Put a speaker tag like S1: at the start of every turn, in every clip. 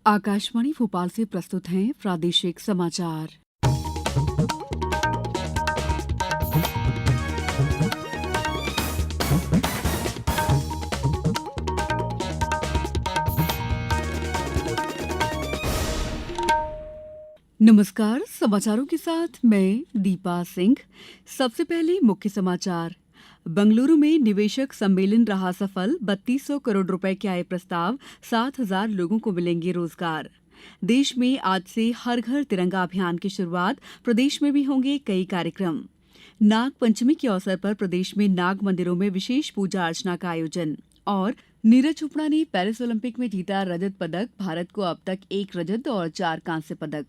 S1: आकाशवाणी भोपाल से प्रस्तुत हैं प्रादेशिक समाचार। नमस्कार, समाचारों के साथ मैं दीपा सिंह। सबसे पहले मुख्य समाचार। बंगलुरु में निवेशक सम्मेलन रहा सफल। 3200 करोड़ रुपए के आए प्रस्ताव, 7000 लोगों को मिलेंगे रोजगार। देश में आज से हर घर तिरंगा अभियान की शुरुआत। प्रदेश में भी होंगे कई कार्यक्रम। नाग पंचमी के अवसर पर प्रदेश में नाग मंदिरों में विशेष पूजा अर्चना का आयोजन। और नीरज चोपड़ा ने पेरिस ओलंपिक में जीता रजत पदक। भारत को अब तक 1 रजत और 4 कांस्य पदक।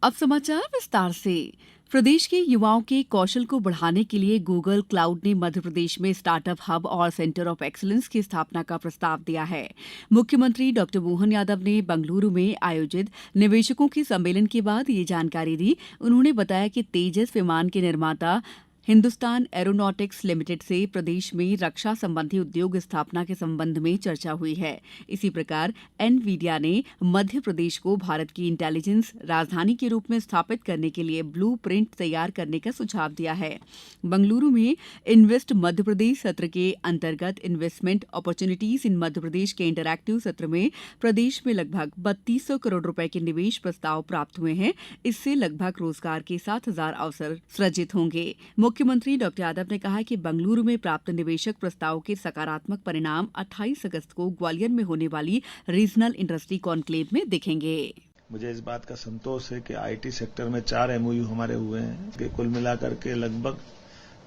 S1: अब समाचार विस्तार से। प्रदेश के युवाओं के कौशल को बढ़ाने के लिए गूगल क्लाउड ने मध्य प्रदेश में स्टार्टअप हब और सेंटर ऑफ एक्सीलेंस की स्थापना का प्रस्ताव दिया है। मुख्यमंत्री डॉ मोहन यादव ने बंगलुरु में आयोजित निवेशकों के सम्मेलन के बाद ये जानकारी दी। उन्होंने बताया कि तेजस विमान के निर्माता हिंदुस्तान एरोनॉटिक्स लिमिटेड से प्रदेश में रक्षा संबंधी उद्योग स्थापना के संबंध में चर्चा हुई है। इसी प्रकार एनवीडिया ने मध्य प्रदेश को भारत की इंटेलिजेंस राजधानी के रूप में स्थापित करने के लिए ब्लू प्रिंट तैयार करने का सुझाव दिया है। बंगलुरु में इन्वेस्ट मध्य प्रदेश सत्र के अंतर्गत investment opportunities in Madhya Pradesh के इंटरैक्टिव सत्र में प्रदेश में लगभग 3200 करोड़ रुपए के निवेश प्रस्ताव प्राप्त हुए हैं। इससे लगभग रोजगार के 7000 अवसर सृजित होंगे। मुख्यमंत्री डॉ यादव ने कहा कि बंगलुरु में प्राप्त निवेशक प्रस्ताव के सकारात्मक परिणाम 28 अगस्त को ग्वालियर में होने वाली रीजनल इंडस्ट्री कॉन्क्लेव में दिखेंगे।
S2: मुझे इस बात का संतोष है कि आईटी सेक्टर में 4 एमओयू हमारे हुए हैं कि कुल मिलाकर के लगभग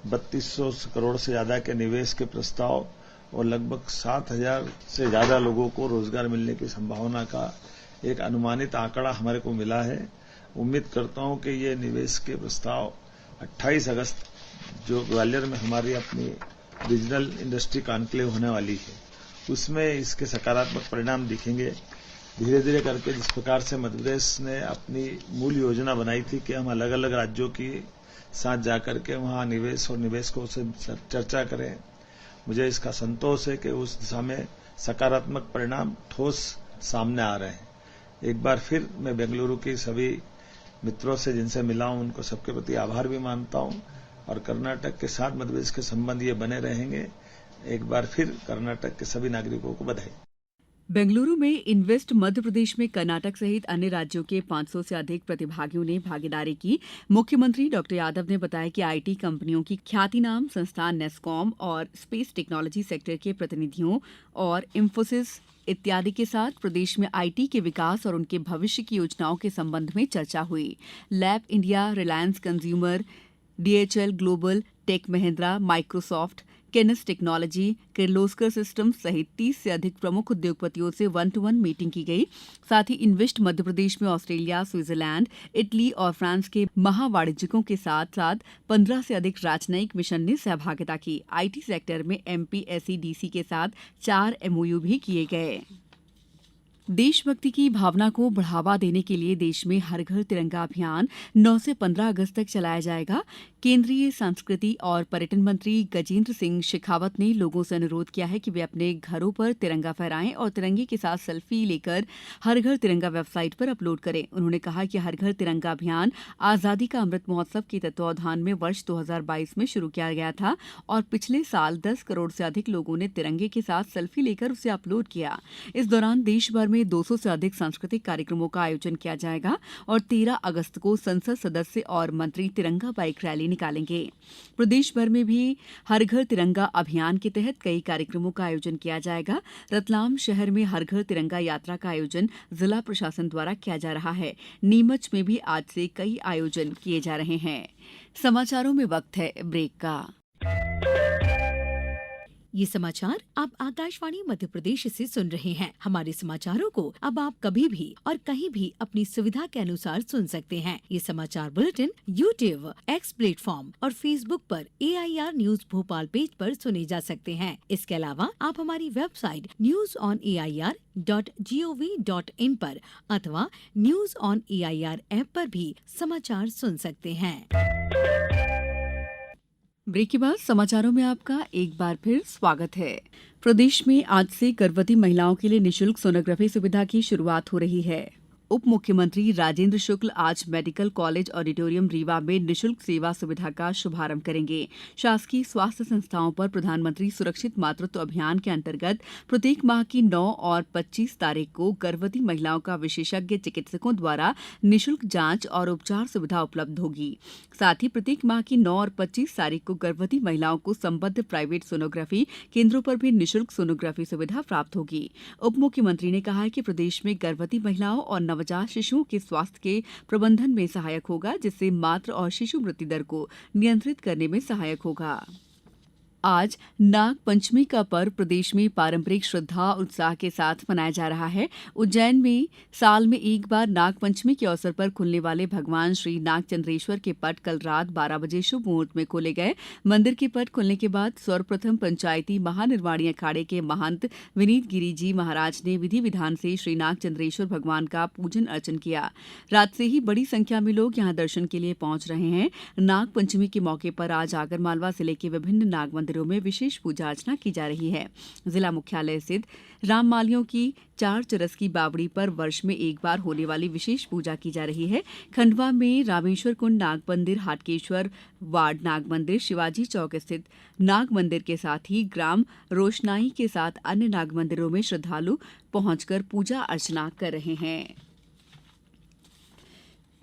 S2: 3200 करोड़ से ज्यादा के निवेश के प्रस्ताव और लगभग 7000 से ज्यादा लोगों को रोजगार मिलने की संभावना का एक अनुमानित आंकड़ा हमारे को मिला है। उम्मीद करता हूं कि ये निवेश के प्रस्ताव 28 अगस्त जो ग्वालियर में हमारी अपनी रीजनल इंडस्ट्री कॉन्क्लेव होने वाली है उसमें इसके सकारात्मक परिणाम दिखेंगे। धीरे धीरे करके जिस प्रकार से मध्य प्रदेश ने अपनी मूल योजना बनाई थी कि हम अलग अलग राज्यों के साथ जाकर के वहां निवेश और निवेशकों से चर्चा करें, मुझे इसका संतोष है कि उस दिशा में सकारात्मक परिणाम ठोस सामने आ रहे हैं। एक बार फिर मैं बेंगलुरु की सभी मित्रों से जिनसे मिला हूं उनको सबके प्रति आभार भी मानता हूं और कर्नाटक के साथ मध्य प्रदेश के संबंध ये बने रहेंगे। एक बार फिर कर्नाटक के सभी नागरिकों को बधाई।
S1: बेंगलुरु में इन्वेस्ट मध्य प्रदेश में कर्नाटक सहित अन्य राज्यों के 500 से अधिक प्रतिभागियों ने भागीदारी की। मुख्यमंत्री डॉ यादव ने बताया कि आईटी कंपनियों की ख्यातिनाम संस्थान नेस्कॉम और स्पेस टेक्नोलॉजी सेक्टर के प्रतिनिधियों और इंफोसिस इत्यादि के साथ प्रदेश में आईटी के विकास और उनके भविष्य की योजनाओं के संबंध में चर्चा हुई। Lab India, Reliance consumer, DHL global, tech Mahindra, Microsoft, Kaynes technology, Kirloskar systems सहित 30 से अधिक प्रमुख उद्योगपतियों से 1-to-1 मीटिंग की गई। साथ ही इन्वेस्ट मध्य प्रदेश में ऑस्ट्रेलिया, स्विट्जरलैंड, इटली और फ्रांस के महावाणिज्यिकों के साथ साथ 15 से अधिक राजनयिक मिशन ने सहभागिता की। आईटी सेक्टर में एमपीएसईडीसी के साथ 4 एमओयू भी किए गए। देशभक्ति की भावना को बढ़ावा देने के लिए देश में हर घर तिरंगा अभियान 9 से 15 अगस्त तक चलाया जाएगा। केंद्रीय संस्कृति और पर्यटन मंत्री गजेंद्र सिंह शेखावत ने लोगों से अनुरोध किया है कि वे अपने घरों पर तिरंगा फहराएं और तिरंगे के साथ सेल्फी लेकर हर घर तिरंगा वेबसाइट पर अपलोड करें। उन्होंने कहा कि हर घर तिरंगा अभियान आजादी का अमृत महोत्सव के तत्वावधान में वर्ष 2022 में शुरू किया गया था और पिछले साल 10 करोड़ से अधिक लोगों ने तिरंगे के साथ सेल्फी लेकर उसे अपलोड किया। इस दौरान देश भर में 200 से अधिक सांस्कृतिक कार्यक्रमों का आयोजन किया जाएगा और 13 अगस्त को संसद सदस्य और मंत्री तिरंगा बाइक रैली निकालेंगे। प्रदेश भर में भी हर घर तिरंगा अभियान के तहत कई कार्यक्रमों का आयोजन किया जाएगा। रतलाम शहर में हर घर तिरंगा यात्रा का आयोजन जिला प्रशासन द्वारा किया जा रहा है। नीमच में भी आज से कई आयोजन किए जा रहे हैं। समाचारों में वक्त है ब्रेक का।
S3: ये समाचार आप आकाशवाणी मध्य प्रदेश से सुन रहे हैं। हमारे समाचारों को अब आप कभी भी और कहीं भी अपनी सुविधा के अनुसार सुन सकते हैं। ये समाचार बुलेटिन यूट्यूब, एक्स प्लेटफॉर्म और फेसबुक पर AIR न्यूज भोपाल पेज पर सुने जा सकते हैं। इसके अलावा आप हमारी वेबसाइट newsonair.gov.in पर अथवा न्यूज ऑन AIR ऐप पर भी समाचार सुन सकते हैं।
S1: ब्रेक के बाद समाचारों में आपका एक बार फिर स्वागत है। प्रदेश में आज से गर्भवती महिलाओं के लिए निशुल्क सोनोग्राफी सुविधा की शुरुआत हो रही है। उप मुख्यमंत्री राजेंद्र शुक्ल आज मेडिकल कॉलेज ऑडिटोरियम रीवा में निशुल्क सेवा सुविधा का शुभारंभ करेंगे। शासकीय स्वास्थ्य संस्थाओं पर प्रधानमंत्री सुरक्षित मातृत्व अभियान के अंतर्गत प्रत्येक माह की 9 और 25 तारीख को गर्भवती महिलाओं का विशेषज्ञ चिकित्सकों द्वारा निशुल्क जांच और उपचार सुविधा उपलब्ध होगी। साथ ही प्रत्येक माह की 9 और 25 तारीख को गर्भवती महिलाओं को संबद्ध प्राइवेट सोनोग्राफी केंद्रों पर भी निशुल्क सोनोग्राफी सुविधा प्राप्त होगी। उप मुख्यमंत्री ने कहा है कि प्रदेश में गर्भवती महिलाओं और नवजात शिशुओं के स्वास्थ्य के प्रबंधन में सहायक होगा, जिससे मातृ और शिशु मृत्यु दर को नियंत्रित करने में सहायक होगा। आज नाग पंचमी का पर्व प्रदेश में पारंपरिक श्रद्धा और उत्साह के साथ मनाया जा रहा है। उज्जैन में साल में एक बार नाग पंचमी के अवसर पर खुलने वाले भगवान श्री नागचंद्रेश्वर के पट कल रात 12 बजे शुभ मुहूर्त में खोले गए। मंदिर के पट खुलने के बाद सर्वप्रथम पंचायती महानिर्वाणी अखाड़े के महंत विनीत गिरी जी महाराज ने विधि विधान से श्री नागचंद्रेश्वर भगवान का पूजन अर्चन किया। रात से ही बड़ी संख्या में लोग यहां दर्शन के लिए पहुंच रहे हैं। नाग पंचमी के मौके पर आज आगरमालवा जिले के विभिन्न नाग मंदिरों में विशेष पूजा अर्चना की जा रही है। जिला मुख्यालय स्थित राममालियों की 4 चरस की बावड़ी पर वर्ष में एक बार होने वाली विशेष पूजा की जा रही है। खंडवा में रामेश्वर कुंड नाग मंदिर, हाटकेश्वर वार्ड नाग मंदिर, शिवाजी चौक स्थित नाग मंदिर के साथ ही ग्राम रोशनाई के साथ अन्य नाग मंदिरों में श्रद्धालु पहुंचकर पूजा अर्चना कर रहे हैं।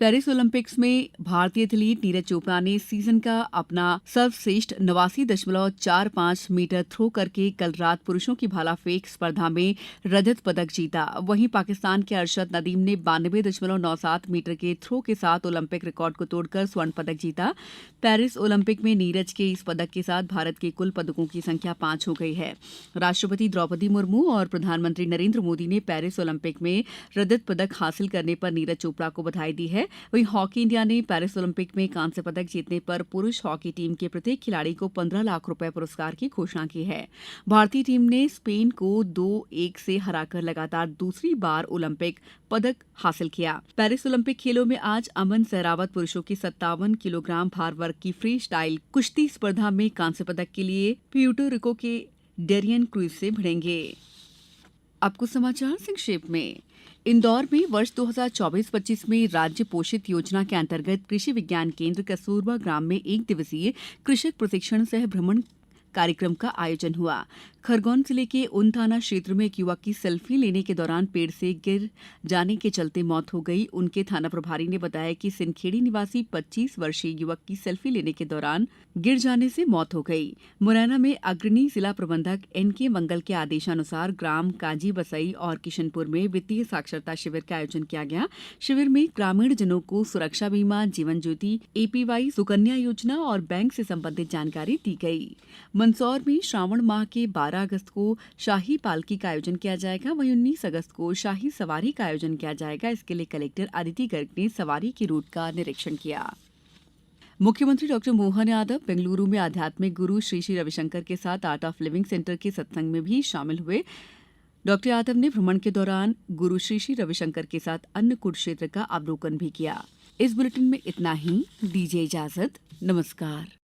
S1: पेरिस ओलंपिक्स में भारतीय एथलीट नीरज चोपड़ा ने सीजन का अपना सर्वश्रेष्ठ 89.45 मीटर थ्रो करके कल रात पुरुषों की भाला फेंक स्पर्धा में रजत पदक जीता। वहीं पाकिस्तान के अरशद नदीम ने 92.97 मीटर के थ्रो के साथ ओलंपिक रिकॉर्ड को तोड़कर स्वर्ण पदक जीता। पेरिस ओलंपिक में नीरज के इस पदक के साथ भारत के कुल पदकों की संख्या 5 हो गई है। राष्ट्रपति द्रौपदी मुर्मू और प्रधानमंत्री नरेंद्र मोदी ने पेरिस ओलंपिक में रजत पदक हासिल करने पर नीरज चोपड़ा को बधाई दी है। वहीं हॉकी इंडिया ने पेरिस ओलंपिक में कांस्य पदक जीतने पर पुरुष हॉकी टीम के प्रत्येक खिलाड़ी को 15 लाख रुपए पुरस्कार की घोषणा की है। भारतीय टीम ने स्पेन को 2-1 से हराकर लगातार दूसरी बार ओलंपिक पदक हासिल किया। पेरिस ओलंपिक खेलों में आज अमन सहरावत पुरुषों की 57 किलोग्राम भार वर्ग की फ्री स्टाइल कुश्ती स्पर्धा में कांस्य पदक के लिए प्यूर्टो रिको के डेरियन क्रूज से भिड़ेंगे। अब कुछ समाचार संक्षेप में। इंदौर में वर्ष 2024-25 में राज्य पोषित योजना के अंतर्गत कृषि विज्ञान केंद्र कस्तूरबा ग्राम में 1 दिवसीय कृषक प्रशिक्षण सह भ्रमण कार्यक्रम का आयोजन हुआ। खरगोन जिले के उन थाना क्षेत्र में एक युवक की सेल्फी लेने के दौरान पेड़ से गिर जाने के चलते मौत हो गई। उनके थाना प्रभारी ने बताया कि सिनखेड़ी निवासी 25 वर्षीय युवक की सेल्फी लेने के दौरान गिर जाने से मौत हो गई। मुरैना में अग्रणी जिला प्रबंधक एनके मंगल के आदेशानुसार ग्राम काजी बसई और किशनपुर में वित्तीय साक्षरता शिविर का आयोजन किया गया। शिविर में ग्रामीण जनों को सुरक्षा बीमा, जीवन ज्योति, एपीवाई, सुकन्या योजना और बैंक से संबंधित जानकारी दी गई। मंदसौर में श्रावण माह के 12 अगस्त को शाही पालकी का आयोजन किया जाएगा। वहीं 19 अगस्त को शाही सवारी का आयोजन किया जाएगा। इसके लिए कलेक्टर अदिति गर्ग ने सवारी की रूट का निरीक्षण किया। मुख्यमंत्री डॉ मोहन यादव बेंगलुरु में आध्यात्मिक गुरु श्री श्री रविशंकर के साथ आर्ट ऑफ लिविंग सेंटर के सत्संग में भी शामिल हुए। डॉ यादव ने भ्रमण के दौरान गुरु श्री श्री रविशंकर के साथ अन्नकूट क्षेत्र का अवलोकन भी किया। इस बुलेटिन में इतना ही। दीजिए इजाजत। नमस्कार।